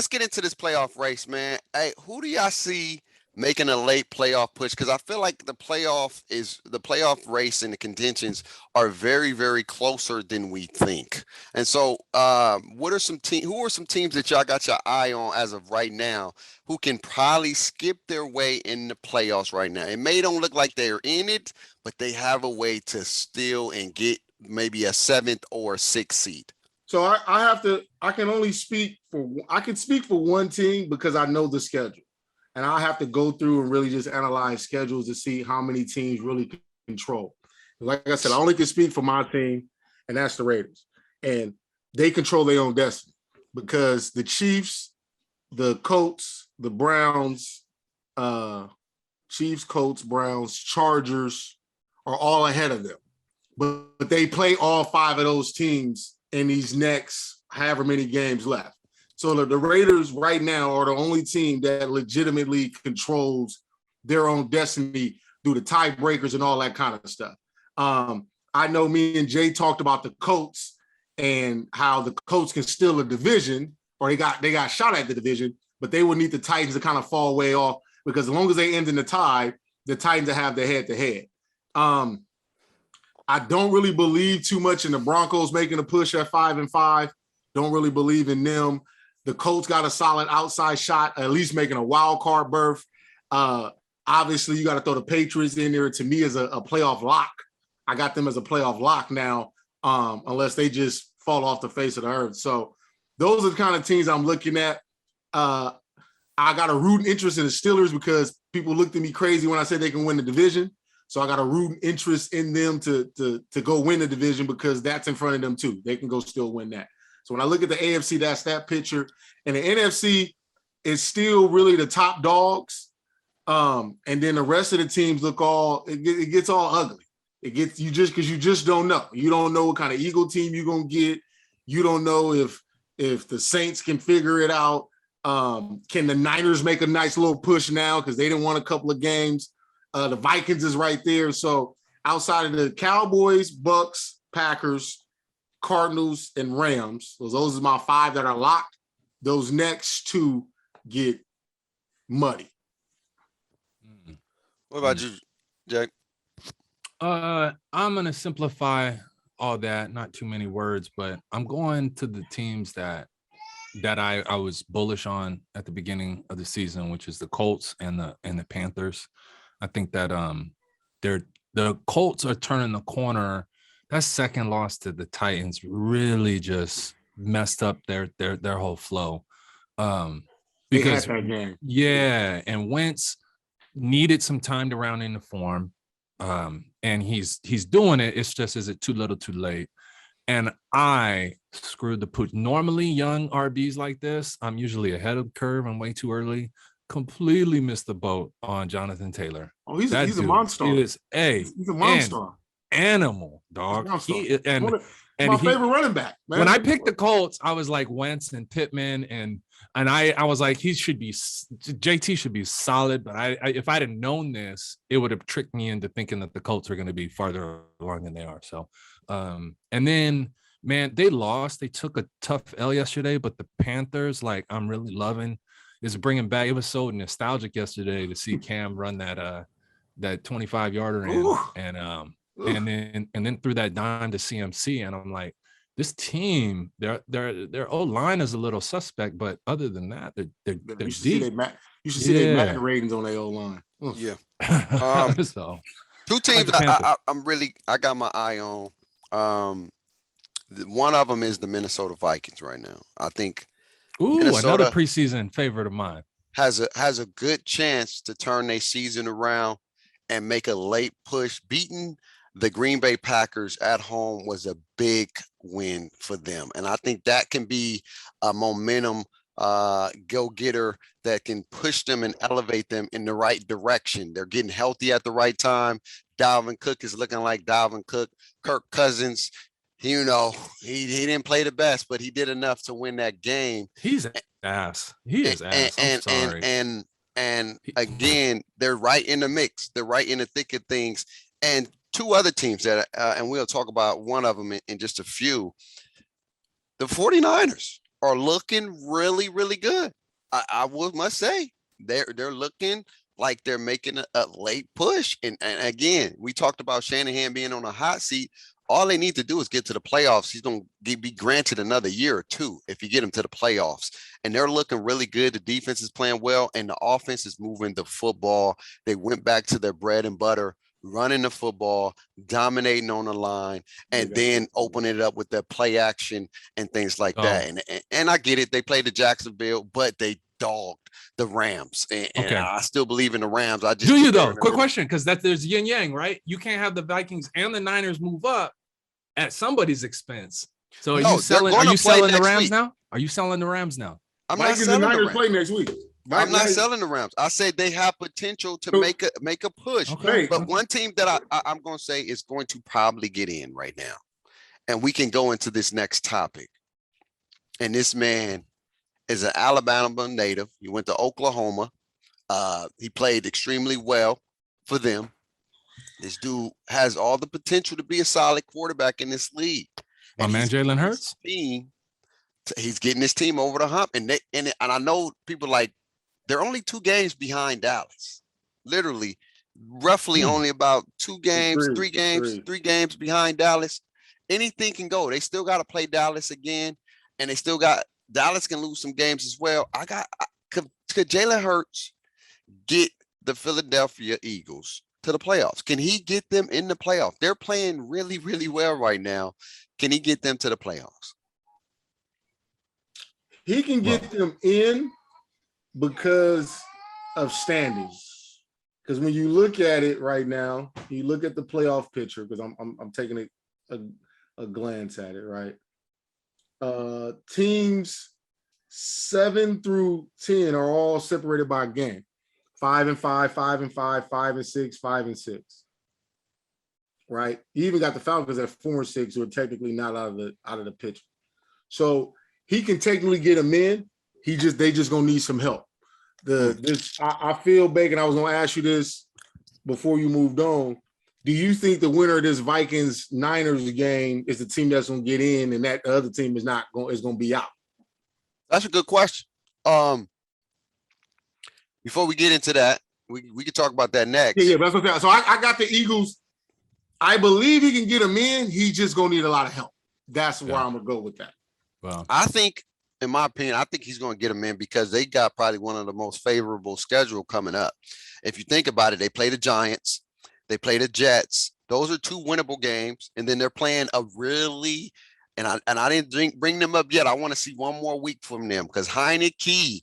let's get into this playoff race, man. Hey, who do y'all see making a late playoff push? Because I feel like the playoff race and the contentions are very, very closer than we think. And so, who are some teams that y'all got your eye on as of right now who can probably skip their way in the playoffs right now? It may don't look like they're in it, but they have a way to steal and get maybe a 7th or 6th seed. So I can speak for one team because I know the schedule, and I have to go through and really just analyze schedules to see how many teams really control. Like I said, I only can speak for my team, and that's the Raiders, and they control their own destiny because the Chiefs, the Colts, the Browns, Chiefs, Colts, Browns, Chargers are all ahead of them, but they play all 5 of those teams in these next however many games left. So the Raiders right now are the only team that legitimately controls their own destiny due to tiebreakers and all that kind of stuff. I know me and Jay talked about the Colts and how the Colts can steal a division, or they got shot at the division, but they would need the Titans to kind of fall way off because as long as they end in the tie, the Titans will have the head-to-head. I don't really believe too much in the Broncos making a push at 5-5. Don't really believe in them. The Colts got a solid outside shot, at least making a wild card berth. Obviously, you got to throw the Patriots in there. To me, as a playoff lock. I got them as a playoff lock now, unless they just fall off the face of the earth. So those are the kind of teams I'm looking at. I got a rooting interest in the Steelers because people looked at me crazy when I said they can win the division. So I got a rooting interest in them to go win the division because that's in front of them too. They can go still win that. So when I look at the AFC, that's that picture. And the NFC is still really the top dogs. And then the rest of the teams look it gets all ugly. It gets because you just don't know. You don't know what kind of Eagle team you're going to get. You don't know if the Saints can figure it out. Can the Niners make a nice little push now because they didn't win a couple of games? The Vikings is right there. So outside of the Cowboys, Bucks, Packers, Cardinals, and Rams, those are my 5 that are locked. Those next 2 get muddy. What about you, Jack? I'm going to simplify all that. Not too many words, but I'm going to the teams that I was bullish on at the beginning of the season, which is the Colts and the Panthers. I think that the Colts are turning the corner. That second loss to the Titans really just messed up their whole flow. Because and Wentz needed some time to round into form. And he's doing it. It's just, is it too little too late? And I screwed the pooch. Normally young RBs like this, I'm usually ahead of the curve. I'm way too early. Completely missed the boat on Jonathan Taylor. Oh, he's a monster. He's a monster. Animal, dog. My favorite running back, man. When I picked the Colts, I was like Wentz and Pittman, and I was like, JT should be solid. But if I'd have known this, it would have tricked me into thinking that the Colts are going to be farther along than they are. So, and then, man, they lost. They took a tough L yesterday, but the Panthers, like, I'm really loving. Is bringing back. It was so nostalgic yesterday to see Cam run that 25-yarder in, and then threw that dime to CMC, and I'm like, this team, their O-line is a little suspect, but other than that, they're deep. You should see their Madden ratings on their O-line. Yeah. So 2 teams I got my eye on. One of them is the Minnesota Vikings right now. I think. Minnesota another preseason favorite of mine has a good chance to turn their season around and make a late push. Beating the Green Bay Packers at home was a big win for them, and I think that can be a momentum go-getter that can push them and elevate them in the right direction. They're getting healthy at the right time. Dalvin Cook is looking like Dalvin Cook. Kirk Cousins, he didn't play the best, but he did enough to win that game. He's ass. He is ass. I'm sorry. And again, they're right in the mix. They're right in the thick of things. And 2 other teams and we'll talk about one of them in just a few. The 49ers are looking really, really good. I must say they're looking like they're making a late push. And again, we talked about Shanahan being on a hot seat. All they need to do is get to the playoffs. He's going to be granted another year or two if you get him to the playoffs. And they're looking really good. The defense is playing well, and the offense is moving the football. They went back to their bread and butter, running the football, dominating on the line, and then opening it up with their play action and things like that. And I get it. They played the Jacksonville, but they dogged the Rams. And I still believe in the Rams. I just do you though? Quick question, because there's yin yang, right? You can't have the Vikings and the Niners move up at somebody's expense. So are you selling the Rams now? Are you selling the Rams now? I'm not selling the Niners play next week. I'm not selling the Rams. I said they have potential to make a push. Okay. But one team that I'm going to say is going to probably get in right now, and we can go into this next topic. And this man is an Alabama native. He went to Oklahoma. He played extremely well for them. This dude has all the potential to be a solid quarterback in this league. My man Jalen Hurts. He's getting his team over the hump, and I know people like they're only 2 games behind Dallas. Literally, roughly only about 2 games, 3 games behind Dallas. Anything can go. They still got to play Dallas again, and they still got Dallas can lose some games as well. Could Jalen Hurts get the Philadelphia Eagles to the playoffs? Can he get them in the playoffs? They're playing really, really well right now. Can he get them to the playoffs? He can get them in because of standings. Because when you look at it right now, you look at the playoff picture, because I'm taking a glance at it, right? Teams 7 through 10 are all separated by a game. 5-5, 5-5, 5-6, 5-6. Right? You even got the Falcons at 4-6, who are technically not out of the picture. So he can technically get them in. They just gonna need some help. I feel, Bacon, I was gonna ask you this before you moved on. Do you think the winner of this Vikings Niners game is the team that's gonna get in, and that the other team is gonna be out? That's a good question. Before we get into that, we can talk about that next. Yeah, that's okay. So I got the Eagles. I believe he can get them in. He just gonna need a lot of help. That's where I'm gonna go with that. Well, I think, in my opinion, I think he's going to get them in because they got probably one of the most favorable schedule coming up. If you think about it, they play the Giants, they play the Jets. Those are 2 winnable games, and then they're playing a really, and I didn't bring them up yet. I want to see one more week from them because Heineke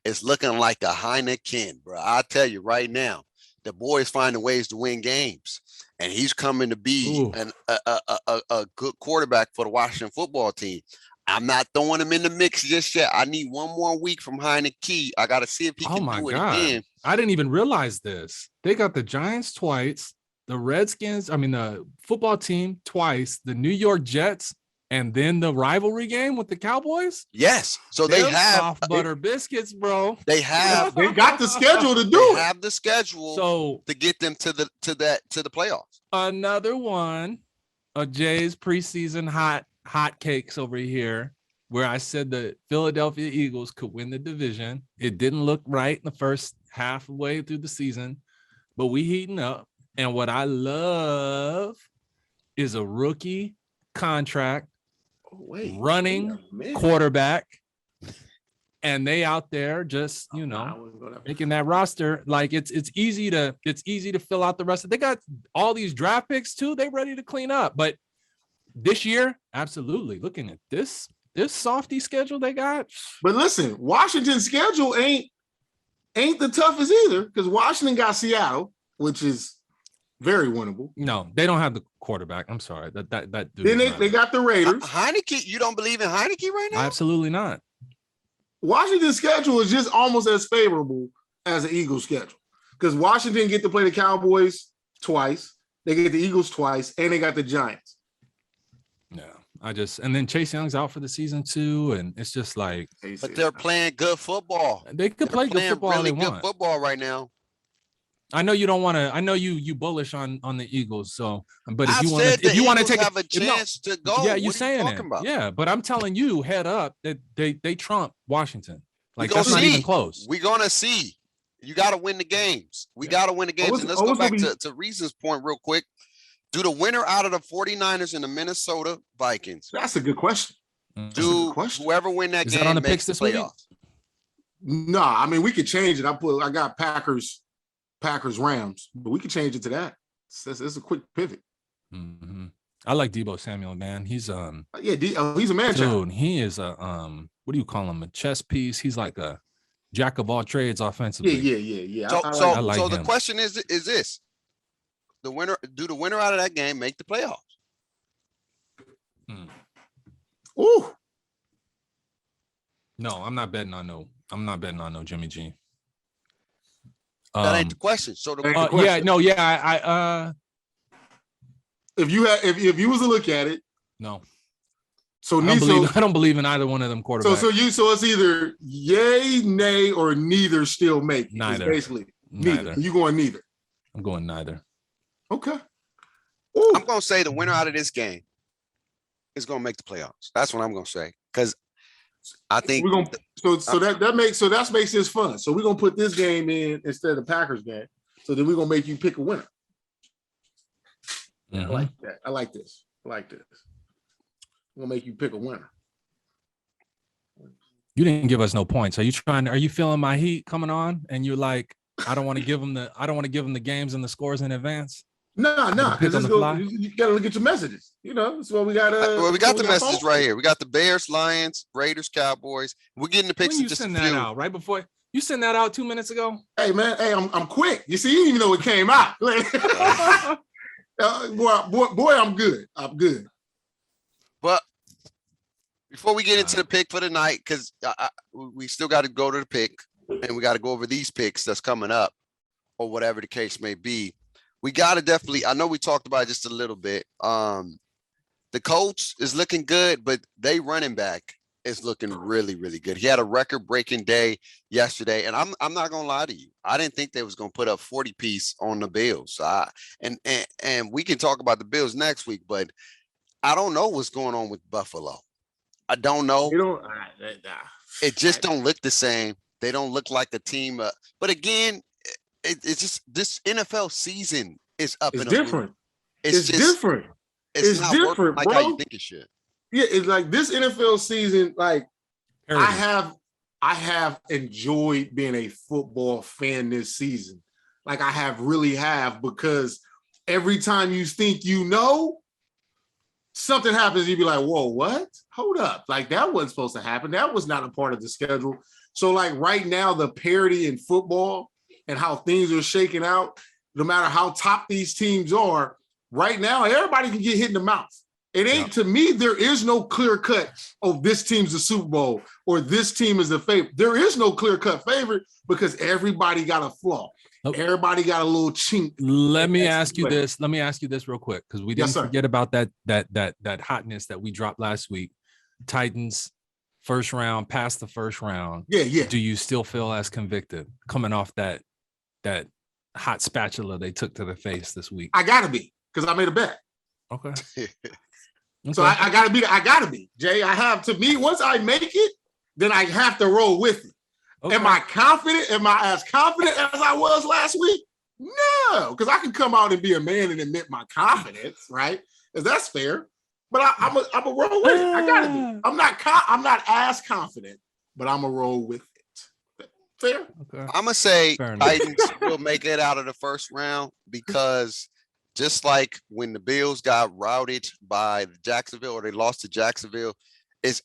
is looking like a Heineken, bro. I tell you right now, the boy is finding ways to win games, and he's coming to be a good quarterback for the Washington football team. I'm not throwing him in the mix just yet. I need one more week from Heineke. I got to see if he can do it again. I didn't even realize this. They got the Giants twice, the the football team twice, the New York Jets, and then the rivalry game with the Cowboys. Yes. So they have soft butter biscuits, bro. They got the schedule to do it. They have the schedule to get them to the playoffs. Another one of Jay's preseason hot cakes over here, where I said the Philadelphia Eagles could win the division. It didn't look right in the first halfway through the season, but we heating up. And what I love is a rookie contract running quarterback, and they out there just making that roster. Like it's easy to fill out the rest of. They got all these draft picks too. They ready to clean up, but this year, absolutely. Looking at this softy schedule they got. But listen, Washington's schedule ain't the toughest either, because Washington got Seattle, which is very winnable. No, they don't have the quarterback. I'm sorry. That dude. Then they got the Raiders. Heineke, you don't believe in Heineke right now? Absolutely not. Washington's schedule is just almost as favorable as the Eagles' schedule, because Washington get to play the Cowboys twice, they get the Eagles twice, and they got the Giants. Yeah, and then Chase Young's out for the season too, and it's just like. But they're playing good football. They could play good football. Really good football right now. I know you don't want to. I know you bullish on the Eagles. So, but I said if you want to take have a chance to go. yeah, you're what are saying you it. talking about? Yeah, but I'm telling you, head up that they trump Washington. Like We're gonna that's not see. even close. We're gonna see. You got to win the games. We got to win the games. And let's go back to Reason's point real quick. Do the winner out of the 49ers and the Minnesota Vikings? That's a good question. Do whoever win that game on the makes picks the this week? playoffs? No, I mean we could change it. I got Packers, Rams, but we could change it to that. It's a quick pivot. Mm-hmm. I like Deebo Samuel, man. He's he's a man child. Dude, he is a what do you call him? A chess piece. He's like a jack of all trades offensively. Yeah. So the question is this: the winner out of that game make the playoffs? Ooh. No, I'm not betting on no Jimmy G. That ain't the question. So if you was to look at it, no. So I don't believe in either one of them quarterbacks. So it's either yay, nay, or neither still make. Neither. Basically, neither. You going neither? I'm going neither. Okay. Ooh. I'm gonna say the winner out of this game is gonna make the playoffs. That's what I'm gonna say. Because I think we're gonna that makes this fun. So we're gonna put this game in instead of the Packers game. So then we're gonna make you pick a winner. Mm-hmm. I like that. I like this. We'll make you pick a winner. You didn't give us no points. Are you feeling my heat coming on? And you're like, I don't want to give them the games and the scores in advance. No. You gotta look at your messages. That's what we got. We got the messages right here. We got the Bears, Lions, Raiders, Cowboys. We're getting the picks. When you send that out right before you sent that out 2 minutes ago. Hey man, I'm quick. You see, you didn't even know it came out. Boy, I'm good. But before we get into the pick for the night, because we still got to go to the pick and we got to go over these picks that's coming up or whatever the case may be. We got to definitely, I know we talked about it just a little bit. The Colts is looking good, but they running back is looking really, really good. He had a record-breaking day yesterday, and I'm not gonna lie to you. I didn't think they was gonna put up 40 piece on the Bills. And we can talk about the Bills next week, but I don't know what's going on with Buffalo. I don't know. It just don't look the same. They don't look like a team. But again, it's just this NFL season is up and different. It's different. It's not different, like bro. how you think it should. Yeah, it's like this NFL season. Like I have enjoyed being a football fan this season. Like I really have, because every time you think something happens, you be like, whoa, what? Hold up. Like that wasn't supposed to happen. That was not a part of the schedule. So like right now, the parity in football and how things are shaking out, no matter how top these teams are, right now, everybody can get hit in the mouth. It ain't, to me, there is no clear cut, this team's the Super Bowl or this team is the favorite. There is no clear cut favorite because everybody got a flaw. Nope. Everybody got a little chink. Let me ask you this real quick, because we didn't forget about that hotness that we dropped last week. Titans first round, past the first round. Yeah. Do you still feel as convicted coming off that hot spatula they took to the face this week? I gotta be, because I made a bet. Okay. So I gotta be, Jay. I have, to me, once I make it, then I have to roll with it. Okay. Am I confident? Am I as confident as I was last week? No, because I can come out and be a man and admit my confidence, right? Because that's fair. But I'm a roll with it. I gotta be. I'm not as confident, but I'm a roll with it. Fair. Okay. I'm gonna say Titans will make it out of the first round, because just like when the Bills got routed by Jacksonville, or they lost to Jacksonville,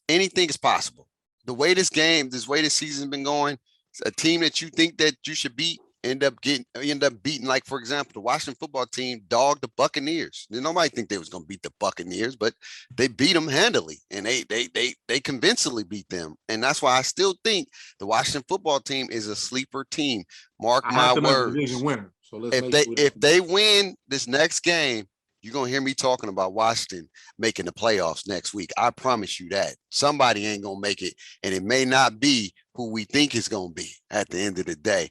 anything is possible. The way this season's been going, a team that you think that you should beat end up beating. Like, for example, the Washington football team dogged the Buccaneers. Nobody think they was going to beat the Buccaneers, but they beat them handily, and they convincingly beat them. And that's why I still think the Washington football team is a sleeper team. Mark my words. Division winner. So if they win this next game, you're going to hear me talking about Washington making the playoffs next week. I promise you that. Somebody ain't going to make it, and it may not be who we think it's going to be at the end of the day.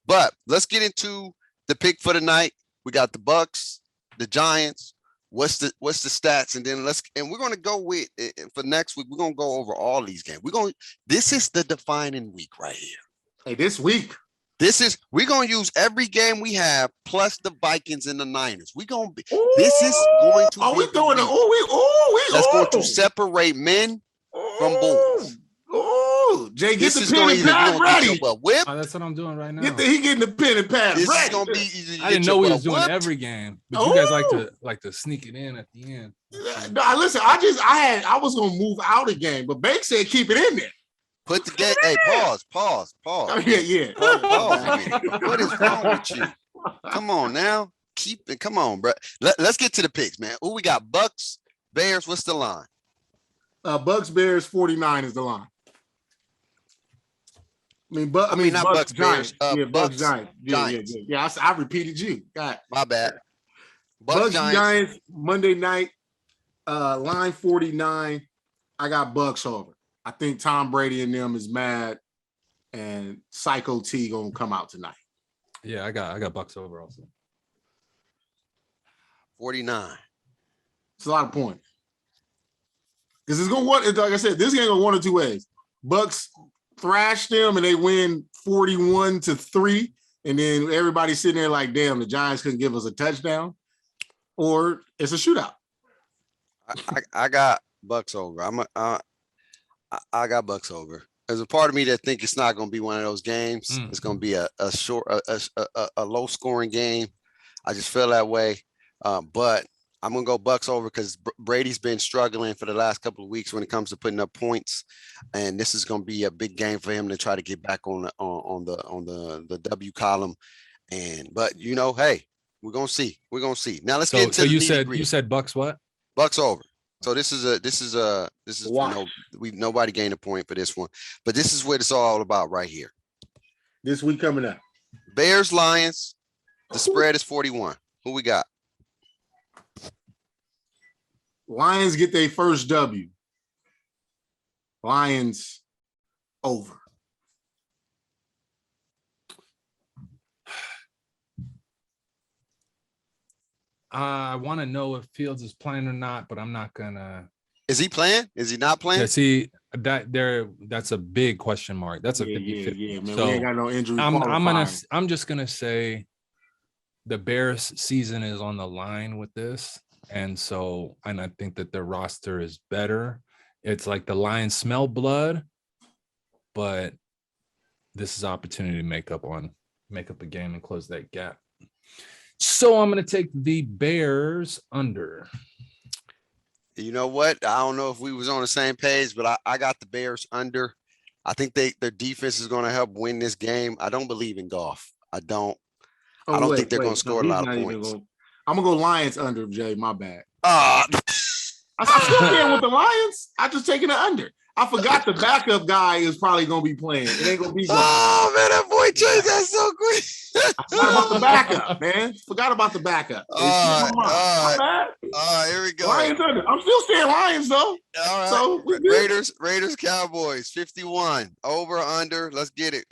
But let's get into the pick for the night. We got the Bucks, the Giants. What's the stats? And then we're gonna go with for next week. We're gonna go over all these games. This is the defining week right here. Hey, this week. We're gonna use every game we have plus the Vikings and the Niners. This is going to Are be we doing that's going to separate men from boys. Oh, Jay, get the pen and pad ready. That's what I'm doing right now. He getting the pen and pad this ready. Is gonna be easy. I didn't know we was doing every game, but you guys like to sneak it in at the end. No, listen, I was gonna move out a game, but Bank said keep it in there. Put the game. Hey, pause. Oh, yeah. Pause. What is wrong with you? Come on now. Keep it. Come on, bro. Let's get to the picks, man. Who we got? Bucks, Bears. What's the line? Bucks, Bears, 49 is the line. Not Bucks, Giants. Bears. Bucks, Giants. Giants. Yeah. I repeated you. God. My bad. Bucks, Giants, Monday night, line 49. I got Bucks over. I think Tom Brady and them is mad, and Psycho T gonna come out tonight. Yeah, I got Bucks over also. 49. It's a lot of points. Because it's gonna like I said, this game going one or two ways. Bucks thrash them and they win 41-3, and then everybody's sitting there like, damn, the Giants couldn't give us a touchdown, or it's a shootout. I got Bucks over. I got Bucks over. There's a part of me that think it's not going to be one of those games. It's going to be a low scoring game. I just feel that way. But I'm going to go Bucks over because Brady's been struggling for the last couple of weeks when it comes to putting up points, and this is going to be a big game for him to try to get back on the W column. But hey, we're going to see. We're going to see. Now let's get into the you said Bucks what? Bucks over. So this is nobody gained a point for this one, but this is what it's all about right here. This week coming up, Bears, Lions. The spread is 41. Who we got? Lions get their first W. Lions over. I want to know if Fields is playing or not, but I'm not gonna. Is he playing? Is he not playing? Yeah, see that's a big question mark. That's a 50-50. Yeah, man. So we ain't got no injury. I'm just gonna say the Bears season is on the line with this. And I think that their roster is better. It's like the Lions smell blood, but this is opportunity to make up a game and close that gap. So I'm going to take the Bears under. You know what? I don't know if we was on the same page, but I got the Bears under. I think their defense is going to help win this game. I don't believe in Goff. I don't think they're going to score a lot of points. I'm going to go Lions under, Jay. My bad. I'm still playing with the Lions. I just taking it under. I forgot the backup guy is probably going to be playing. It ain't going to be. Oh, man, that boy changed that so quick. I forgot about the backup, man. Forgot about the backup. All right, here we go. Lions under. I'm still staying Lions, though. All right. So Raiders, Cowboys, 51. Over, under. Let's get it.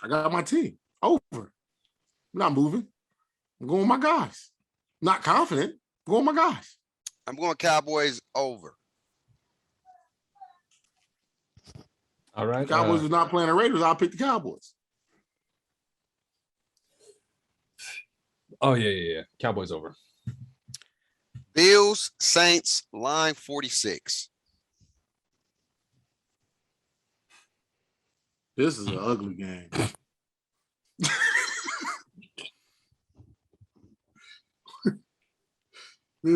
I got my team. Over. I'm not moving. I'm going with my guys. Not confident. I'm going with my guys. I'm going Cowboys over. All right. Cowboys is not playing the Raiders. I'll pick the Cowboys. Oh, yeah. Cowboys over. Bills, Saints, line 46. This is an ugly game. What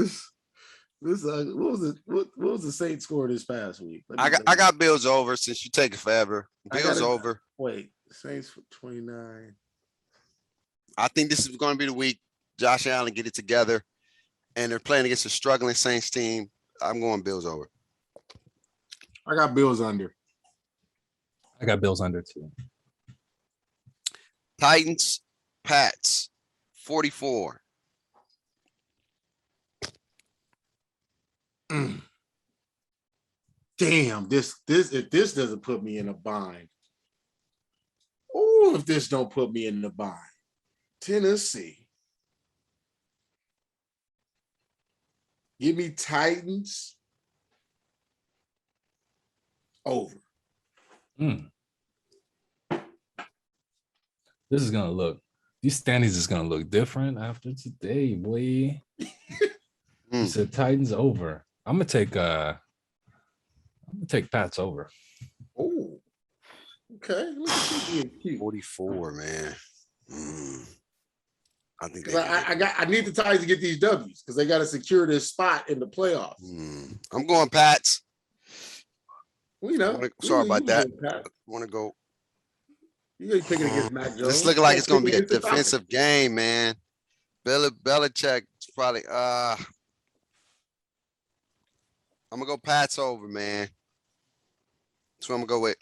was the Saints score this past week? I got Bills over since you take it forever. Bills over. Wait, Saints for 29. I think this is going to be the week Josh Allen get it together, and they're playing against a struggling Saints team. I'm going Bills over. I got Bills under. I got Bills under too. Titans, Pats, 44. Damn, if this doesn't put me in a bind. Ooh. Ooh, if this don't put me in the bind. Tennessee. Give me Titans over. This is gonna look. These standings is gonna look different after today, boy. You said Titans over. I'm gonna take Pats over. Oh, okay. Look at you being cute. 44, man. I think I need the Titans to get these W's because they got to secure this spot in the playoffs. I'm going Pats. Well, you know, sorry about that. I want to go. You're picking against Mac Jones. This looking like it's going to be a defensive game, man. Belichick probably. I'm gonna go Pats over, man. That's what I'm gonna go with.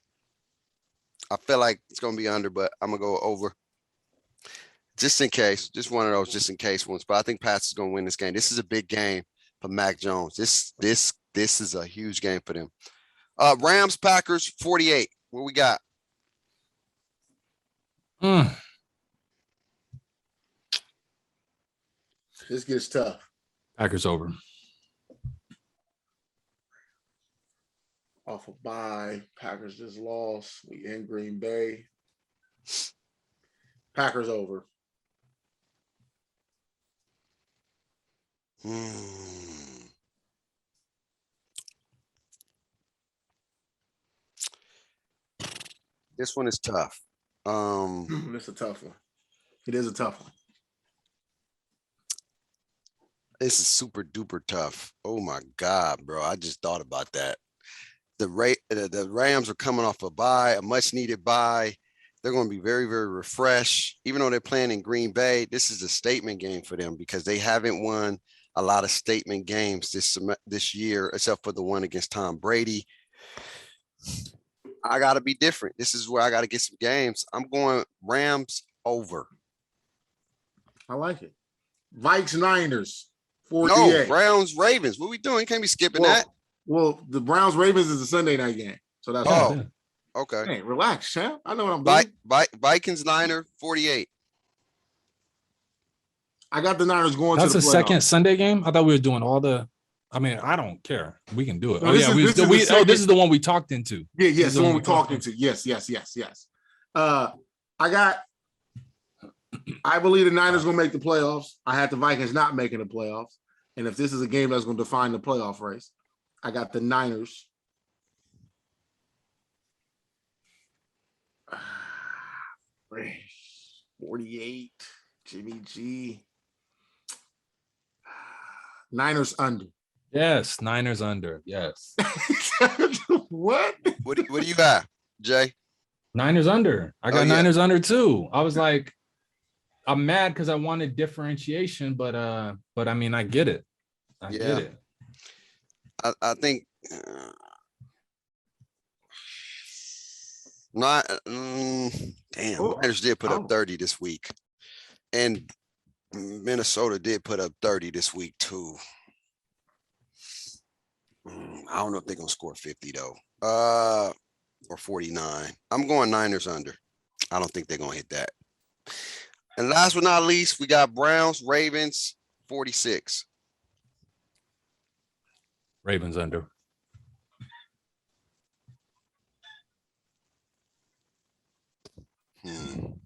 I feel like it's gonna be under, but I'm gonna go over. Just in case, just one of those just in case ones. But I think Pats is gonna win this game. This is a big game for Mac Jones. This is a huge game for them. Rams Packers 48. What we got? This gets tough. Packers over. Off a bye. Packers just lost. We in Green Bay. Packers over. This one is tough. It's a tough one. It is a tough one. This is super duper tough. Oh my God, bro. I just thought about that. The Rams are coming off a bye, a much needed bye. They're going to be very, very refreshed. Even though they're playing in Green Bay, this is a statement game for them because they haven't won a lot of statement games this year, except for the one against Tom Brady. I got to be different. This is where I got to get some games. I'm going Rams over. I like it. Vikes Niners 48. No, Browns Ravens. What we doing? You can't be skipping that. Well, the Browns Ravens is a Sunday night game, so that's okay. Hey, relax, champ. I know what I'm doing. Vikings Niner 48. I got the Niners going. That's to the a second Sunday game. I thought we were doing all the. I mean, I don't care. We can do it. No, this is the one we talked into. Yeah, yes, the one we talked into. Yes. I believe the Niners gonna make the playoffs. I had the Vikings not making the playoffs, and if this is a game that's gonna define the playoff race, I got the Niners. 48. Jimmy G. Niners under. Yes, Niners under. Yes. What? What do you got, Jay? Niners under. I got Niners under too. I was like, I'm mad because I wanted differentiation, but I mean, I get it. I get it. I think Niners did put up 30 this week, and Minnesota did put up 30 this week too. I don't know if they're gonna score 50 though, or 49. I'm going Niners under. I don't think they're gonna hit that. And last but not least, we got Browns Ravens 46. Ravens under. Didn't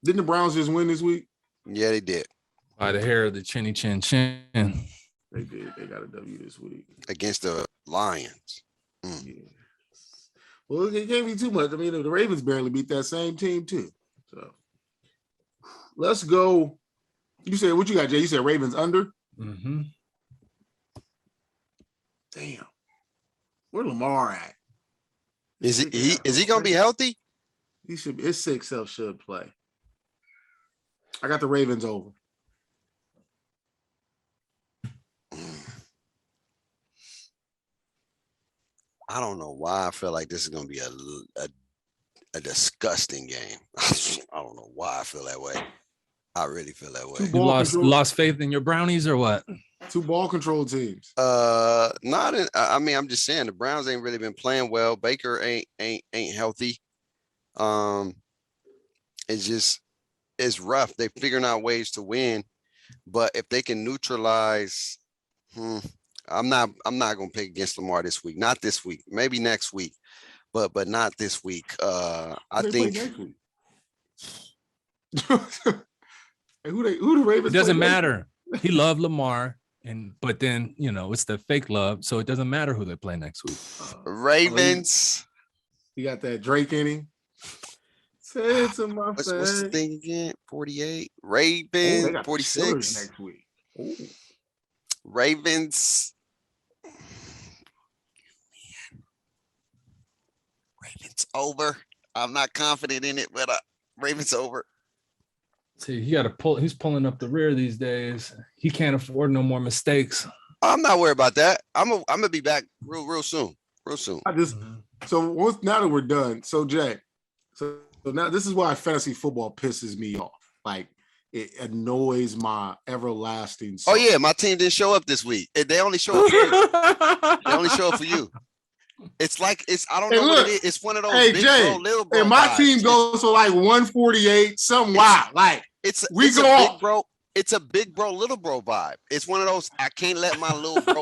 the Browns just win this week? Yeah, they did. By the hair of the chinny chin chin. They did. They got a W this week against the Lions. Yeah. Well, it can't be too much. I mean, the Ravens barely beat that same team too. So let's go. You said what you got, Jay? You said Ravens under. Mm-hmm. Damn. Where Lamar at? Is he gonna be healthy? He should be. His 6 self should play. I got the Ravens over. I don't know why I feel like this is gonna be a disgusting game. I don't know why I feel that way. I really feel that way. You lost faith in your Brownies or what? 2 ball control teams. Not in. I mean, I'm just saying the Browns ain't really been playing well. Baker ain't healthy. It's just it's rough. They're figuring out ways to win, but if they can neutralize, I'm not gonna pick against Lamar this week. Not this week. Maybe next week, but not this week. I think next week? Who the Ravens? It doesn't matter. He loved Lamar, but then it's the fake love, so it doesn't matter who they play next week. Ravens. He got that Drake in him. Say it to my face. What's the thing again? 48. Ravens. 46 next week. Ooh. Ravens. Ravens over. I'm not confident in it, but Ravens over. See, he's pulling up the rear these days. He can't afford no more mistakes. I'm not worried about that. I'm gonna be back real soon. So now that we're done, so Jay, so now this is why fantasy football pisses me off. Like, it annoys my everlasting soul. Oh yeah, my team didn't show up this week. They only show up for you. They only show up for you. It's like I don't know what it is. It's one of those big Jay, bro, little bro. And my vibes. team goes for like 148, something wild. Like it's a big bro. It's a big bro, little bro vibe. It's one of those. I can't let my little bro.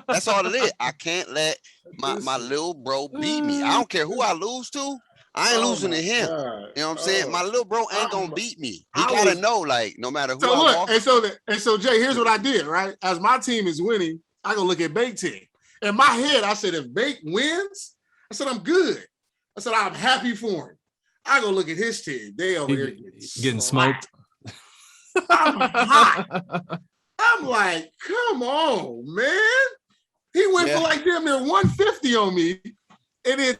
That's all it is. I can't let my little bro beat me. I don't care who I lose to. I ain't losing to him. God. You know what I'm saying? My little bro ain't gonna beat me. He gotta know, like, no matter who. So look, and so Jay, here's what I did. Right, as my team is winning, I go look at Bake team. In my head, I said, if Bake wins, I said I'm good. I said I'm happy for him. I go look at his team. They over here getting smoked. I'm hot. I'm like, come on, man. He went for like damn near 150 on me, and then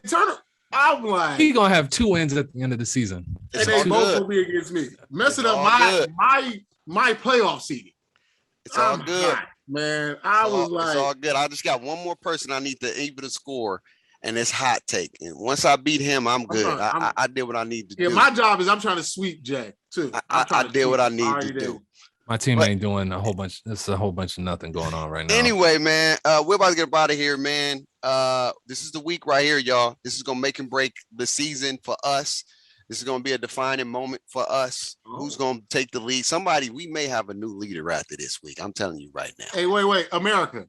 I'm like, he gonna have 2 wins at the end of the season, and they both gonna be against me, messing up my playoff seeding. It's all good, man. It's all good. I just got one more person I need to even score, and it's hot take. And once I beat him, I'm good. I did what I need to do. Yeah, my job is I'm trying to sweep Jay too. I did what I need to do. My team ain't doing a whole bunch. There's a whole bunch of nothing going on right now. Anyway, man, we're about to get out of here, man. This is the week right here, y'all. This is gonna make and break the season for us. This is gonna be a defining moment for us. Who's gonna take the lead? We may have a new leader after this week. I'm telling you right now. Hey, wait, America.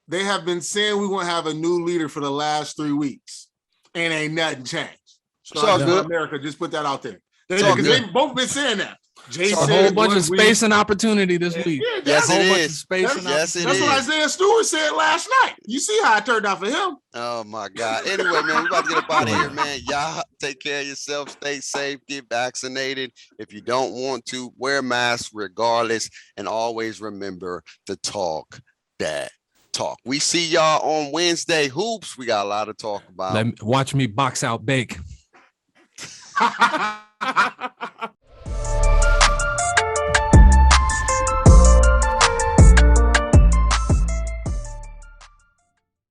They have been saying we're gonna have a new leader for the last 3 weeks, and ain't nothing changed. So good. America, just put that out there. Because they've both been saying that. A whole bunch of space and opportunity this week. Yeah, yes, it is. That's what Isaiah Stewart said last night. You see how it turned out for him. Oh, my God. Anyway, man, we're about to get up out of here, man. Y'all take care of yourself. Stay safe. Get vaccinated. If you don't want to, wear masks regardless. And always remember to talk that talk. We see y'all on Wednesday. Hoops. We got a lot to talk about. Watch me box out Bake.